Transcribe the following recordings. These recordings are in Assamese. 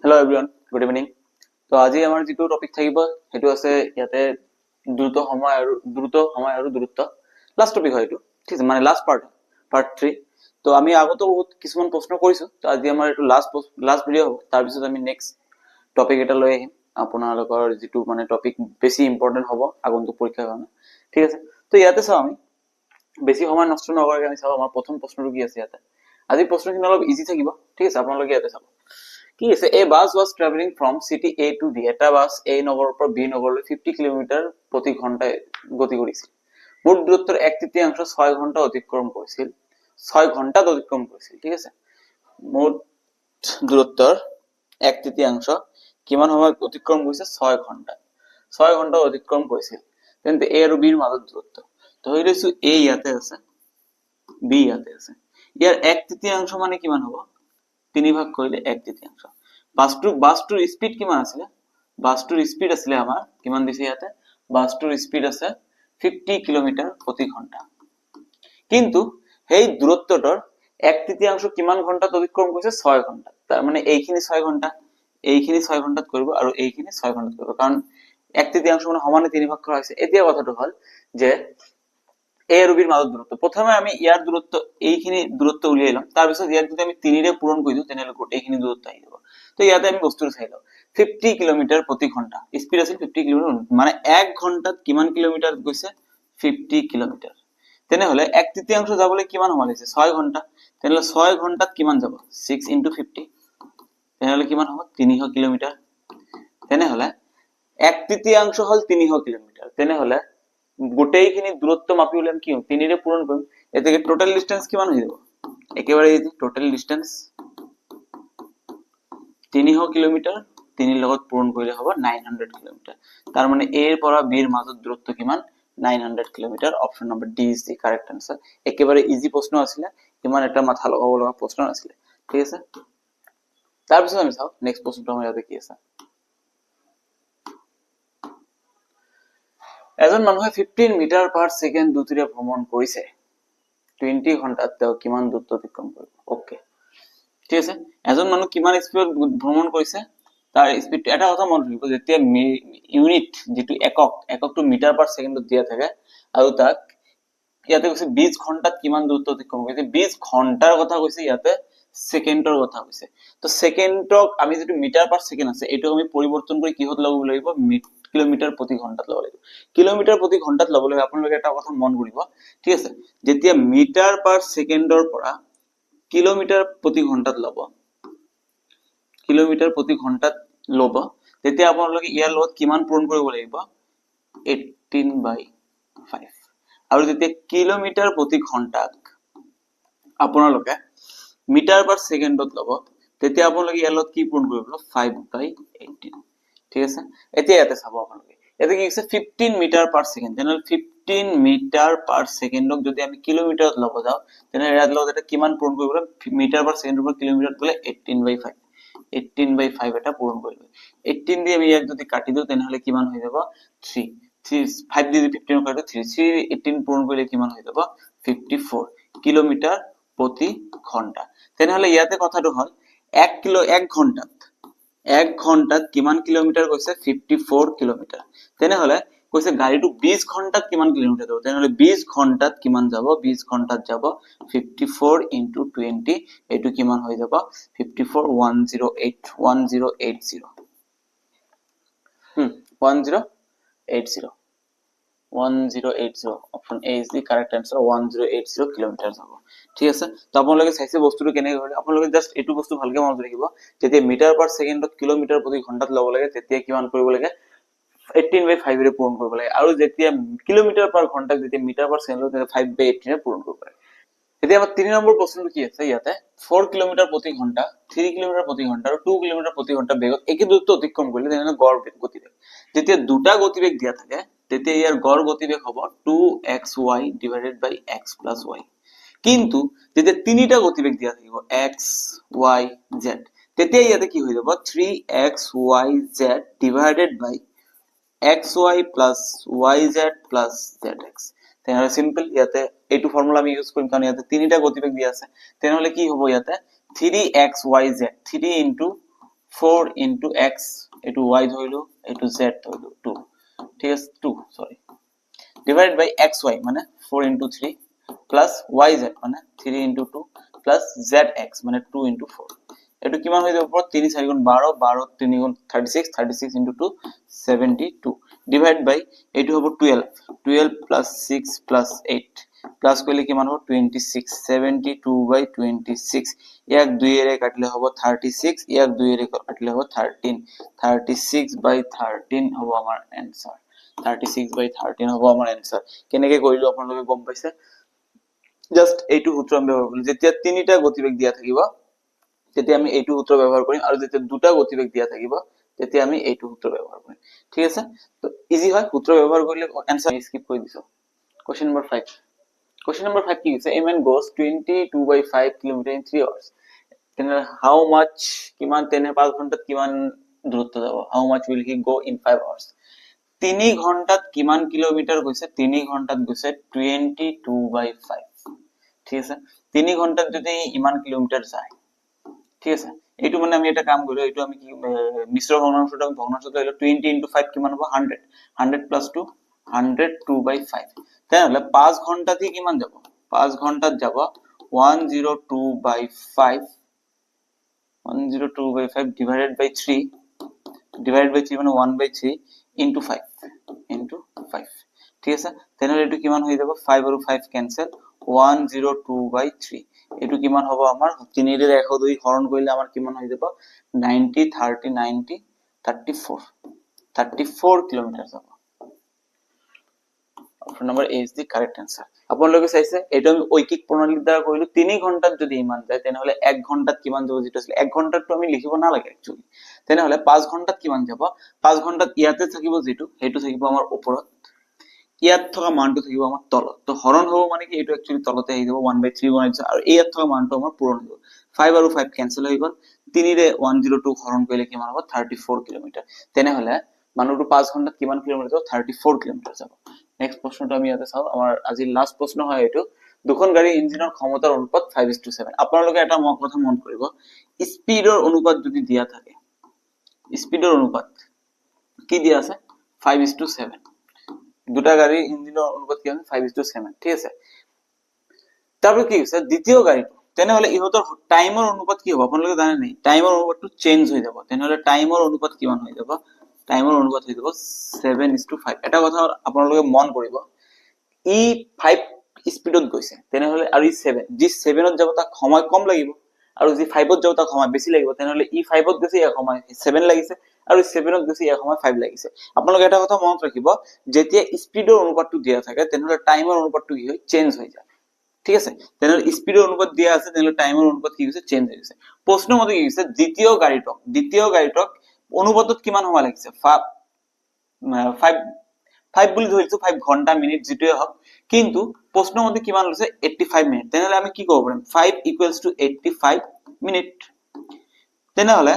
Hello everyone, good evening. তো আজি আমাৰ যিটো টপিক থাকিব সেইটো আছে ইয়াতে দ্ৰুত সময় আৰু দূৰত্ব লাষ্ট টপিক হয় এইটো ঠিক আছে মানে লাষ্ট পাৰ্ট 3 তো আমি আগতো বহুত কিছুমান প্ৰশ্ন কৰিছো তো আজি আমাৰ এইটো লাষ্ট ভিডিও হ'ব তাৰ পিছত আমি নেক্সট টপিক এটা লৈ আহিম আপোনালোকৰ যিটো মানে টপিক বেছি ইম্পৰ্টেন্ট হ'ব আগন্তুক পৰীক্ষাৰ কাৰণে ঠিক আছে তো ইয়াতে চাও আমি বেছি সময় নষ্ট নকৰাকৈ আমি চাও আমাৰ প্ৰথম প্ৰশ্নটো কি আছে ইয়াতে আজি প্ৰশ্নখিনি অলপ ইজি থাকিব ঠিক আছে আপোনালোকে ইয়াতে চাব কি আছে a bus was traveling from city A to B এটা বাস A নগৰৰ পৰা B নগৰলৈ 50 কিলোমিটাৰ প্ৰতি ঘণ্টায় গতি কৰিছিল মুঠ দূৰত্বৰ 1/3 6 ঘণ্টা অতিক্ৰম কৰিছিল 6 ঘণ্টাত অতিক্ৰম কৰিছিল ঠিক আছে মুঠ দূৰত্বৰ 1/3 কিমান সময় অতিক্ৰম কৰিছে 6 ঘণ্টা 6 ঘণ্টা অতিক্ৰম কৰিছিল তেন্তে A আৰু B ৰ মাজৰ দূৰত্ব ধৰি লৈছো A ইয়াতে আছে B ইয়াতে আছে ইয়াৰ 1/3 মানে কিমান হ'ব 3 ভাগ কৰিলে 1/3 বাসটোৰ স্পিড কিমান আছিল বাসটোৰ স্পিড আছিল আমাৰ কিমান দিছে ইয়াতে বাসটোৰ স্পিড আছে 50 কিলোমিটাৰ প্ৰতি ঘণ্টা কিন্তু সেই দূৰত্বটোৰ 1/3 কিমান ঘণ্টাত অতিক্ৰম কৰিছে 6 ঘণ্টা তাৰ মানে এইখিনি 6 ঘণ্টা এইখিনি 6 ঘণ্টাত কৰিব আৰু এইখিনি 6 ঘণ্টাত কৰিব কাৰণ 1/3 মানে সমানে 3 ভাগ কৰা হৈছে এতিয়া কথাটো হ'ল যে A আৰু B ৰ মাজৰ দূৰত্ব প্ৰথমে আমি ইয়াৰ দূৰত্ব এইখিনি দূৰত্ব উলিয়াই লম তাৰ পিছত ইয়াক যদি আমি 3 ৰে পূৰণ কৰি দিও তেনেহলে গোটেইখিনি দূৰত্ব আহি যাব তো ইয়াতে আমি বস্তুটো চাই লও 50 কিলোমিটাৰ প্ৰতি ঘণ্টা স্পিড আছিল 50 কিলোমিটাৰ মানে 1 ঘণ্টাত কিমান কিলোমিটাৰ গৈছে 50 কিলোমিটাৰ তেনেহলে 1/3 যাবলৈ কিমান সময় লাগিছে 6 ঘণ্টা তেনেহলে 6 ঘণ্টাত কিমান যাব 6 * 50 তেনেহলে কিমান হ'ব 300 কিলোমিটাৰ তেনেহলে 1/3 হল 300 কিলোমিটাৰ তেনেহলে গোটেইখিনি দূৰত্ব মাপি উলিয়াম কি 3 ৰে পূৰণ কৰিম এতেকে টোটাল ডিসটেন্স কিমান হৈ যাব একেবাৰে ইজি টোটাল ডিসটেন্স 300 কিলোমিটাৰ 3 ৰ লগত পূৰণ কৰিলে হ'ব 900 কিলোমিটাৰ তাৰ মানে A ৰ পৰা B ৰ মাজৰ দূৰত্ব কিমান 900 kilometre option number D is the correct answer একেবাৰে ইজি প্ৰশ্ন আছিল ইমান এটা মাথা লগাব লগা প্ৰশ্ন নাছিল ঠিক আছে তাৰ পিছত আমি চাও নেক্সট প্ৰশ্নটো আমাৰ ইয়াতে কি আছে এজন মানুহে 15 মিটাৰ পাৰ সেকেন্ড দ্ৰুতিৰে ভ্ৰমণ কৰিছে 20 ঘণ্টাত তেওঁ কিমান দূৰত্ব অতিক্ৰম কৰিব ওকে ঠিক আছে এজন মানুহ কিমান স্পিডত ভ্ৰমণ কৰিছে তাৰ স্পিড এটা কথা মন ৰাখিব যেতিয়া ইউনিট যেটো এককটো মিটাৰ পাৰ সেকেন্ডত দিয়া থাকে আৰু তাক ইয়াতে কৈছে 20 ঘণ্টাত কিমান দূৰত্ব অতিক্ৰম কৰিছে 20 ঘণ্টাৰ কথা কৈছে ইয়াতে সেকেন্ডৰ কথা কৈছে তো সেকেন্ডক আমি যেটো মিটাৰ পাৰ সেকেন্ড আছে এটো আমি পৰিৱৰ্তন কৰি কিহত লগাব লাগিব কিলোমিটাৰ প্ৰতি ঘণ্টাত লগাব লাগিব কিলোমিটাৰ প্ৰতি ঘণ্টাত লবলৈ আপোনালোকে এটা কথা মন কৰিব ঠিক আছে যেতিয়া মিটাৰ পাৰ সেকেন্ডৰ পৰা কিলোমিটাৰ প্ৰতি ঘণ্টাত লব কিলোমিটাৰ প্ৰতি ঘণ্টাত লব তেতিয়া আপোনালোকে ইয়াৰ লগত কিমান পূৰণ কৰিব লাগিব 18/5 আৰু যেতিয়া কিলোমিটাৰ প্ৰতি ঘণ্টাত আপোনালোকে মিটাৰ পাৰ সেকেন্ডত লব তেতিয়া আপোনালোকে ইয়াৰ লগত কি পূৰণ কৰিব 5/18 ঠিক আছে এতিয়া ইয়াতে চাব আপোনালোকে এতে কি আছে 15 মিটাৰ পাৰ সেকেন্ড তেনেহলে 15 মিটাৰ পাৰ সেকেন্ডক যদি আমি কিলোমিটাৰত লব যাও তেনেহলে ইয়াৰ লগত এটা কিমান পূৰণ কৰিব মিটাৰ পাৰ সেকেন্ডৰ পৰা কিলোমিটাৰত গলে 18/5 এটা পূৰণ কৰিব 18 দি আমি ইয়াক যদি কাটি দিও তেনেহলে কিমান হৈ যাব 3 5 দি 15 কাটো 3 18 পূৰণ কৰিলে কিমান হৈ যাব 54 কিলোমিটাৰ প্ৰতি ঘণ্টা তেনেহলে ইয়াতে কথাটো হল 1 ঘণ্টাত কিমান কিলোমিটাৰ গৈছে 54 কিলোমিটাৰ তেনেহলে কৈছে গাড়ীটো 20 ঘণ্টাত কিমান কিলোমিটাৰ যাব তেনেহলে 20 ঘণ্টাত কিমান যাব 20 ঘণ্টাত যাব 54 * 20 এটো কিমান হৈ যাব 54 1080 option A is the correct answer 1080 kilometre যাব ঠিক আছে তো আপোনালোকে চাইছে বস্তুটো কেনে কৰে আপোনালোকে জাস্ট এটো বস্তু ভালকে মনত ৰাখিব যেতিয়া মিটাৰ পাৰ সেকেন্ডত কিলোমিটাৰ প্ৰতি ঘণ্টাত লব লাগে তেতিয়া কিমান কৰিব লাগে 18/5 ৰে পূৰণ কৰিব লাগে আৰু যেতিয়া কিলোমিটাৰ পাৰ ঘণ্টাক যেতিয়া মিটাৰ পাৰ সেকেন্ডত 5/18 ৰে পূৰণ কৰিব লাগে এতিয়া আমাৰ 3 নম্বৰ প্ৰশ্নটো কি আছে ইয়াতে 4 কিলোমিটাৰ প্ৰতি ঘণ্টা 3 কিলোমিটাৰ প্ৰতি ঘণ্টা আৰু 2 কিলোমিটাৰ প্ৰতি ঘণ্টা বেগত একে দূৰত্ব অতিক্ৰম কৰিলে তেনেহলে গড় গতিবেগ যেতিয়া দুটা গতিবেগ দিয়া থাকে তেতিয়া ইয়াৰ গড় গতিবেগ হ'ব 2xy / x + y কিন্তু যেতিয়া তিনিটা গতিবেগ দিয়া থাকিব x y z তেতিয়া ইয়াতে কি হৈ যাব 3xyz / xy + yz + zx তেনেহলে সিম্পল ইয়াতে এইটো ফৰ্মুলা আমি ইউজ কৰিম কাৰণ ইয়াতে তিনিটা গতিবেগ দিয়া আছে তেনেহলে কি হ'ব ইয়াতে 3xyz 3 * 4 into x এইটো y ধৰিলো এইটো z ধৰিলো 2 ঠিক আছে 2 সরি divided by xy মানে 4 into 3 plus yz মানে 3 into 2 plus zx মানে 2 into 4 এটো কিমান হৈ যাব 3 4 গুণ 12 12 3 গুণ 36 36 into 2 72 divided by এটো হ'ব 12 12 plus 6 plus 8 প্লাস করলে কিমান হ'ব 26 72 by 26 ইয়াক 2 এৰে কাটিলে হ'ব 36 ইয়াক 2 এৰে কাটিলে হ'ব 13 36 by 13 হ'ব আমাৰ आंसर 36 by 13 হ'ব আমাৰ आंसर কেনেকৈ কৰিলো আপোনালোকে গম পাইছে জাস্ট এইটো সূত্ৰ আমি ব্যৱহাৰ কৰিম যেতিয়া তিনিটা গতিবেগ দিয়া থাকিব তেতিয়া আমি এইটো সূত্ৰ ব্যৱহাৰ কৰিম আৰু যেতিয়া দুটা গতিবেগ দিয়া থাকিব তেতিয়া আমি এইটো সূত্ৰ ব্যৱহাৰ কৰিম ঠিক আছে তো ইজি হয় সূত্ৰ ব্যৱহাৰ কৰিলে आंसर স্কিপ কৰি দিছো কোশ্চেন নম্বৰ 5 Question number 5 কি হৈছে a man goes 22 by 5 km in 3 hours then how much কিমান 10 5 ঘন্টাত কিমান দূৰত্ব যাব how much will he go in 5 hours 3 ঘন্টাত কিমান কিলোমিটার গৈছে 3 ঘন্টাত গৈছে 22 by 5 ঠিক আছে 3 ঘন্টাত যদি ইমান কিলোমিটার যায় ঠিক আছে এইটো মানে আমি এটা কাম কৰো এইটো আমি কি মিশ্র ভগ্নাংশটো আমি ভগ্নাংশটো হলো 20 into 5 কিমান হ'ব 100 100 plus 2 102 by 5 তাহলে 5 ঘন্টাতে কিমান যাব 5 ঘন্টাত যাব 102 by 5 102 by 5 divided by 3 মানে 1 by 3 into 5 into 5 ঠিক আছে তাহলে এটো কিমান হৈ যাব 5 আৰু 5 ক্যান্সেল 102 by 3 এটো কিমান হ'ব আমাৰ 3 এৰ 102 হৰণ কৰিলে আমাৰ কিমান হৈ যাব 90 30 90 34 কিলোমিটার যাব option number A is the correct answer আপোনালোকে চাইছে এটা আমি ঐকিক প্ৰণালীৰ দ্বাৰা কৰিলো 3 ঘন্টাত যদি ইমান যায় তেনেহলে 1 ঘন্টাত কিমান যাব যেটো আছিল 1 ঘন্টাত তো আমি লিখিব না লাগে একচুয়ালি তেনেহলে 5 ঘন্টাত কিমান যাব 5 ঘন্টাত ইয়াতে থাকিব যেটো হেতু থাকিব আমাৰ ওপৰত ইয়াত থকা মানটো থাকিব আমাৰ তলত তো হৰণ হ'ব মানে কি এটো একচুয়ালি তলতে আহি যাব 1/3 বনাইছে আৰু ইয়াত থকা মানটো আমাৰ পূৰণ হ'ব 5 আৰু 5 ক্যান্সেল হৈ গল 3 ৰে 102 হৰণ কৰিলে কিমান হ'ব 34 কিলোমিটার তেনেহলে মানুহটো 5 ঘন্টাত কিমান কিলোমিটার যাব 34 কিলোমিটার যাব নেক্সট প্রশ্নটো আমি ইয়াতে চাও আমাৰ আজি লাস্ট প্ৰশ্ন হয় এটো দুখন গাড়ী ইঞ্জিনৰ ক্ষমতাৰ অনুপাত 5:7 আপোনালোকে এটা কথা মন কৰিব স্পিডৰ অনুপাত যদি দিয়া থাকে স্পিডৰ অনুপাত কি দিয়া আছে 5:7 দুটা গাড়ী ইঞ্জিনৰ অনুপাত কি আছে 5:7 ঠিক আছে তাৰপৰ কি হৈছে দ্বিতীয় গাড়ীটো তেনেহলে ইহতৰ টাইমৰ অনুপাত কি হ'ব আপোনালোকে জানে নাই টাইমৰ অনুপাতটো চেঞ্জ হৈ যাব তেনেহলে টাইমৰ অনুপাত কিমান হৈ যাব টাইমৰ অনুপাত হৈ যাব 7:5 এটা কথা আপোনালোকে মন কৰিব ই 5 স্পিডত গৈছে তেনেহলে আৰু ই 7 যি 7ত যাব তাক সময় কম লাগিব আৰু যি 5ত যাব তাক সময় বেছি লাগিব তেনেহলে ই 5ত গৈছে ইয়াৰ সময় 7 লাগিছে আৰু 7ত গৈছে ইয়াৰ সময় 5 লাগিছে আপোনালোকে এটা কথা মনত ৰাখিব যেতিয়া স্পিডৰ অনুপাতটো দিয়া থাকে তেনেহলে টাইমৰ অনুপাতটো কি হয় চেঞ্জ হৈ যায় ঠিক আছে তেনেহলে স্পিডৰ অনুপাত দিয়া আছে তেনেহলে টাইমৰ অনুপাত কি হৈছে চেঞ্জ হৈ গৈছে প্ৰশ্ন মতে কি হৈছে দ্বিতীয় গাড়ীটক অনুপাতত কিমান সময় লাগিছে 5 বুলি ধৰিছো 5 ঘন্টা মিনিট যেটোই হক কিন্তু প্ৰশ্ন মতে কিমান লৈছে 85 মিনিট তেনেহলে আমি কি ক'ব পাৰিম 5 = 85 মিনিট তেনেহলে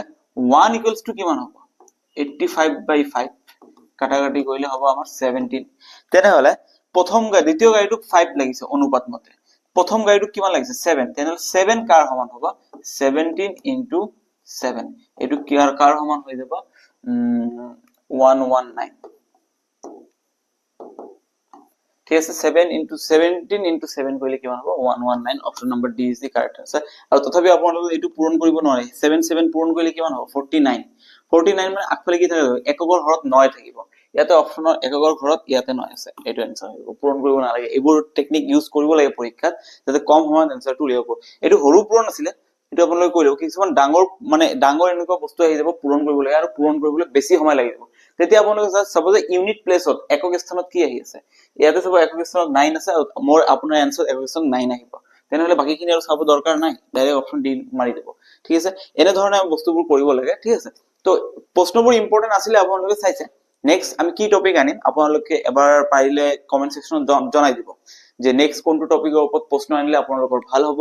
1 = কিমান হ'ব 85/5 কাটাকাটি কৰিলে হ'ব আমাৰ 17 তেনেহলে দ্বিতীয় গাড়ীটোক 5 লাগিছে অনুপাত মতে প্ৰথম গাড়ীটোক কিমান লাগিছে 7 তেনেহলে 7 কাৰ সমান হ'ব 17 * 7 এটো কাৰ সমান হৈ যাব 119 ঠিক আছে 17 * 7 কৰিলে কিমান হ'ব 119 option number D is the correct answer আৰু তথাপি আপোনালোকে এটো পূৰণ কৰিব নোৱাৰে 7 পূৰণ কৰিলে কিমান হ'ব 49 মানে আগফালে কি থাকিব এককৰ হৰত 9 থাকিব ইয়াতে অপশনৰ এককৰ ঘৰত ইয়াতে 9 আছে এটো आंसर হ'ব পূৰণ কৰিব নালাগে এইবোৰ টেকনিক ইউজ কৰিব লাগে পৰীক্ষাত যাতে কম সময়ত आंसरটো উলিয়াব এটো হৰু পূৰণ আছিল এটো আপোনালোকে কৰিলে কিছুমান ডাঙৰ এনেকুৱা বস্তু আহি যাব পূৰণ কৰিব লাগে আৰু পূৰণ কৰিবলৈ বেছি সময় লাগিব তেতিয়া আপোনালোকে সাপোজ ইউনিট প্লেছত একক স্থানত কি আহি আছে ইয়াতে সব একক স্থানত 9 আছে আৰু মোৰ আপোনাৰ आंसर একক স্থানত 9 আহিব তেনেহলে বাকিখিনি আৰু চাব দৰকাৰ নাই ডাইৰেক্ট অপশন ডি মাৰি দিব ঠিক আছে এনে ধৰণে বস্তুবোৰ কৰিব লাগে ঠিক আছে তো প্ৰশ্নবোৰ ইম্পৰ্টেন্ট আছিল আপোনালোকে চাইছে নেক্সট আমি কি টপিক আনিম আপোনালোকে এবাৰ পাৰিলে কমেন্ট সেকশনত জনাই দিব যে নেক্সট কোনটো টপিকৰ ওপৰত প্ৰশ্ন আনিলে আপোনালোকৰ ভাল হ'ব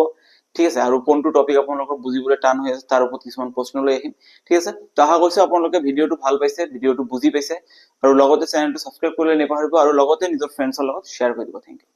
ঠিক আছে আৰু কোনটো টপিক আপোনালোকৰ বুজিবলৈ টান হৈ আছে তাৰ ওপৰত কিছুমান প্ৰশ্ন লৈ আহিম ঠিক আছে তো আশা কৰিছো আপোনালোকে ভিডিওটো ভাল পাইছে ভিডিওটো বুজি পাইছে আৰু লগতে চেনেলটো সাবস্ক্ৰাইব কৰিবলৈ নাপাহৰিব আৰু লগতে নিজৰ ফ্ৰেণ্ডছৰ লগত শেয়াৰ কৰি দিব থ্যাংক ইউ